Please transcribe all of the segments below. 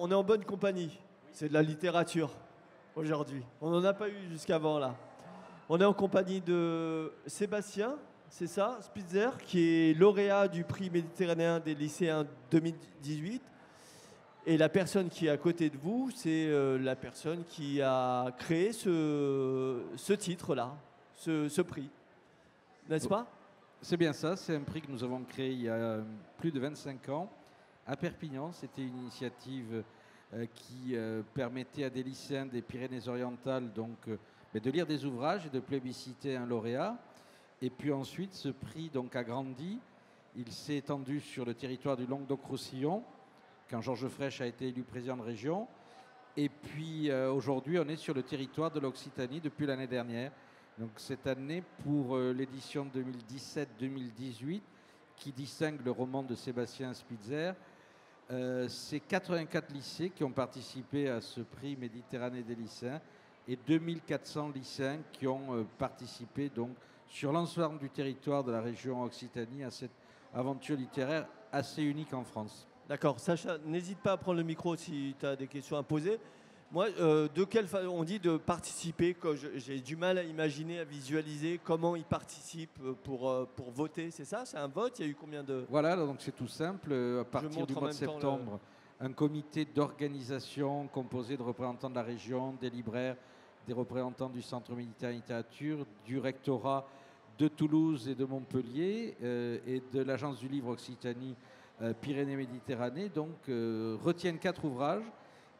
on est en bonne compagnie. C'est de la littérature aujourd'hui. On n'en a pas eu jusqu'avant là. On est en compagnie de Sébastien, c'est ça, Spitzer, qui est lauréat du prix méditerranéen des lycéens 2018. Et la personne qui est à côté de vous, c'est la personne qui a créé ce titre-là, ce prix. N'est-ce pas? C'est bien ça, c'est un prix que nous avons créé il y a plus de 25 ans à Perpignan. C'était une initiative qui permettait à des lycéens des Pyrénées-Orientales de lire des ouvrages et de plébisciter un lauréat. Et puis ensuite, ce prix a grandi. Il s'est étendu sur le territoire du Languedoc-Roussillon, quand Georges Frêche a été élu président de région. Et puis aujourd'hui, on est sur le territoire de l'Occitanie depuis l'année dernière. Donc cette année, pour l'édition 2017-2018, qui distingue le roman de Sébastien Spitzer, c'est 84 lycées qui ont participé à ce prix Méditerranée des lycéens et 2400 lycéens qui ont participé sur l'ensemble du territoire de la région Occitanie à cette aventure littéraire assez unique en France. D'accord. Sacha, n'hésite pas à prendre le micro si tu as des questions à poser. Moi, de quelle façon on dit de participer, j'ai du mal à imaginer, à visualiser comment ils participent pour voter, c'est ça? C'est un vote? Il y a eu combien de... Voilà, donc c'est tout simple. À partir du mois de septembre, un comité d'organisation composé de représentants de la région, des libraires, des représentants du Centre méditerranéen littérature, du rectorat de Toulouse et de Montpellier et de l'Agence du livre Occitanie Pyrénées-Méditerranée, retiennent 4 ouvrages.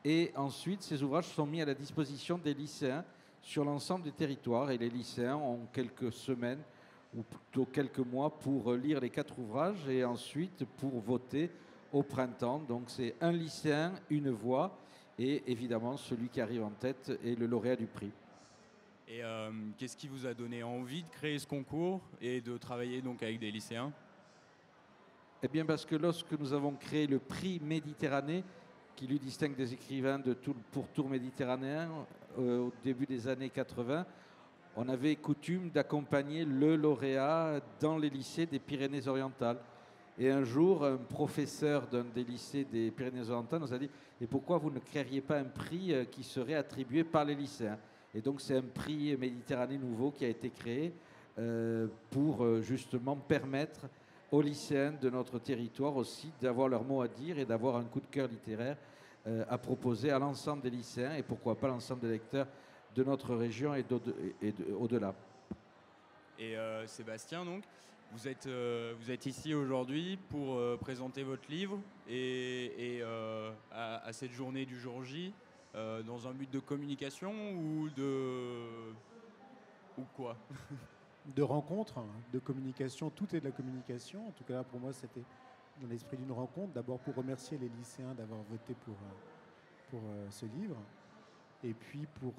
Et ensuite, ces ouvrages sont mis à la disposition des lycéens sur l'ensemble des territoires. Et les lycéens ont quelques semaines ou plutôt quelques mois pour lire les 4 ouvrages et ensuite pour voter au printemps. Donc c'est un lycéen, une voix. Et évidemment, celui qui arrive en tête est le lauréat du prix. Et qu'est-ce qui vous a donné envie de créer ce concours et de travailler avec des lycéens? Eh bien parce que lorsque nous avons créé le prix Méditerranée, qui lui distingue des écrivains de tout le pourtour méditerranéen au début des années 80, on avait coutume d'accompagner le lauréat dans les lycées des Pyrénées-Orientales. Et un jour, un professeur d'un des lycées des Pyrénées-Orientales nous a dit « Et pourquoi vous ne créeriez pas un prix qui serait attribué par les lycéens ?» Et donc c'est un prix Méditerranée nouveau qui a été créé pour justement permettre aux lycéens de notre territoire aussi d'avoir leur mot à dire et d'avoir un coup de cœur littéraire à proposer à l'ensemble des lycéens et pourquoi pas l'ensemble des lecteurs de notre région et au-delà. Et Sébastien, vous êtes ici aujourd'hui pour présenter votre livre et à cette journée du jour J dans un but de communication ou quoi? De rencontre, de communication, tout est de la communication. En tout cas, là, pour moi, c'était dans l'esprit d'une rencontre. D'abord pour remercier les lycéens d'avoir voté pour ce livre. Et puis pour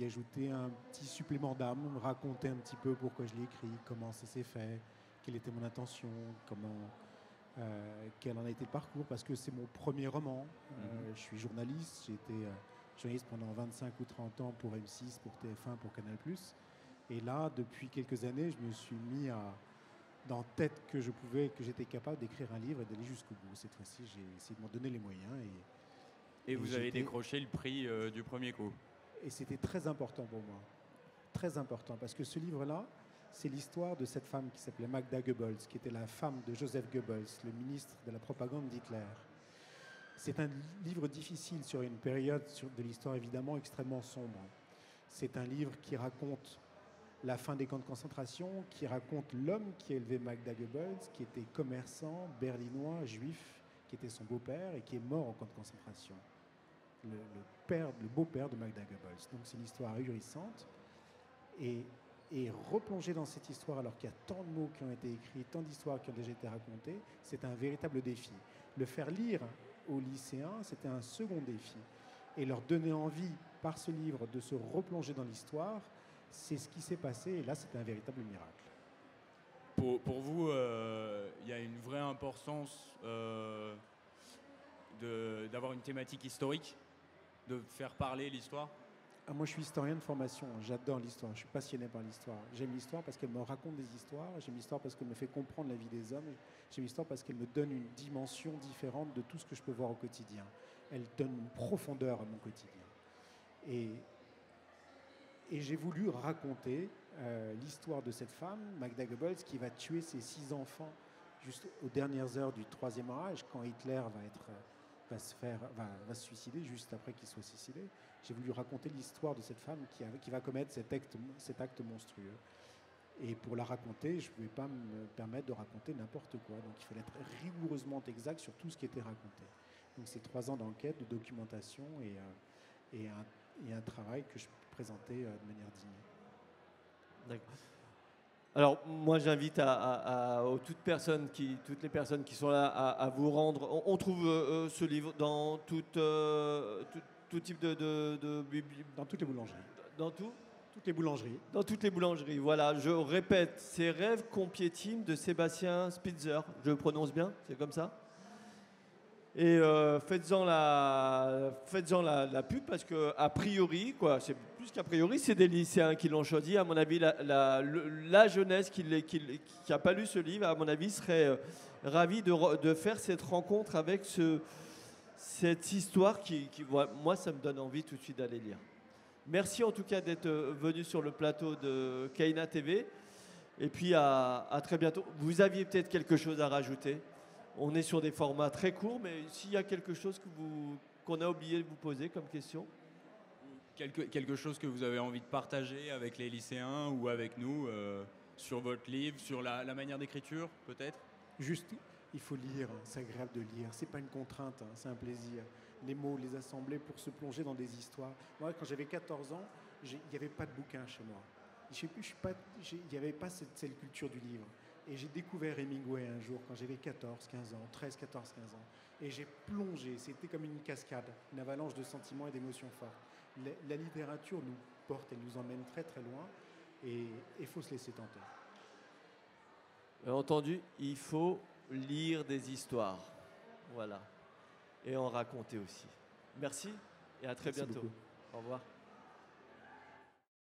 y ajouter un petit supplément d'âme, raconter un petit peu pourquoi je l'ai écrit, comment ça s'est fait, quelle était mon intention, quel en a été le parcours, parce que c'est mon premier roman. Je suis journaliste, j'ai été journaliste pendant 25 ou 30 ans pour M6, pour TF1, pour Canal+. Et là, depuis quelques années, je me suis mis dans tête que j'étais capable d'écrire un livre et d'aller jusqu'au bout. Cette fois-ci, j'ai essayé de m'en donner les moyens. Et vous avez décroché le prix du premier coup. Et c'était très important pour moi. Très important, parce que ce livre-là, c'est l'histoire de cette femme qui s'appelait Magda Goebbels, qui était la femme de Joseph Goebbels, le ministre de la propagande d'Hitler. C'est un livre difficile sur une période de l'histoire évidemment extrêmement sombre. C'est un livre qui raconte la fin des camps de concentration, qui raconte l'homme qui a élevé Magda Goebbels, qui était commerçant, berlinois, juif, qui était son beau-père et qui est mort en camp de concentration. Le beau-père de Magda Goebbels. Donc c'est une histoire ahurissante. Et replonger dans cette histoire alors qu'il y a tant de mots qui ont été écrits, tant d'histoires qui ont déjà été racontées, c'est un véritable défi. Le faire lire aux lycéens, c'était un second défi. Et leur donner envie, par ce livre, de se replonger dans l'histoire, c'est ce qui s'est passé, et là, c'était un véritable miracle. Pour vous, il y a une vraie importance d'avoir une thématique historique, de faire parler l'histoire? Moi, je suis historien de formation. J'adore l'histoire. Je suis passionné par l'histoire. J'aime l'histoire parce qu'elle me raconte des histoires. J'aime l'histoire parce qu'elle me fait comprendre la vie des hommes. J'aime l'histoire parce qu'elle me donne une dimension différente de tout ce que je peux voir au quotidien. elle donne une profondeur à mon quotidien. Et j'ai voulu raconter l'histoire de cette femme, Magda Goebbels, qui va tuer ses 6 enfants juste aux dernières heures du Troisième Reich, quand Hitler va se suicider, juste après qu'il soit suicidé. J'ai voulu raconter l'histoire de cette femme qui va commettre cet acte monstrueux. Et pour la raconter, je ne pouvais pas me permettre de raconter n'importe quoi. Donc il fallait être rigoureusement exact sur tout ce qui était raconté. Donc c'est 3 ans d'enquête, de documentation et un travail que je présentais de manière digne. D'accord. Alors moi j'invite toutes les personnes qui sont là à vous rendre. On trouve ce livre dans tout type de Dans toutes les boulangeries. Dans tout Toutes les boulangeries. Dans toutes les boulangeries, voilà. Je répète, c'est Rêves qu'on piétine de Sébastien Spitzer. Je le prononce bien, c'est comme ça. Et faites-en la pub parce que a priori, quoi, c'est plus qu'a priori, c'est des lycéens qui l'ont choisi. À mon avis, la jeunesse qui n'a pas lu ce livre, à mon avis, serait ravie de faire cette rencontre avec cette histoire qui, moi, ça me donne envie tout de suite d'aller lire. Merci en tout cas d'être venu sur le plateau de Kaina TV. Et puis à très bientôt. Vous aviez peut-être quelque chose à rajouter? On est sur des formats très courts, mais s'il y a quelque chose qu'on a oublié de vous poser comme question? Quelque chose que vous avez envie de partager avec les lycéens ou avec nous sur votre livre, sur la manière d'écriture peut-être? Juste, il faut lire, c'est agréable de lire, c'est pas une contrainte, hein, c'est un plaisir. Les mots, les assembler pour se plonger dans des histoires. Moi, quand j'avais 14 ans, il n'y avait pas de bouquin chez moi. Il n'y avait pas cette culture du livre. Et j'ai découvert Hemingway un jour quand j'avais 14, 15 ans, 13, 14, 15 ans. Et j'ai plongé, c'était comme une cascade, une avalanche de sentiments et d'émotions fortes. La littérature nous porte, elle nous emmène très très loin et il faut se laisser tenter. Entendu, il faut lire des histoires. Voilà. Et en raconter aussi. Merci et à très bientôt. Beaucoup. Au revoir.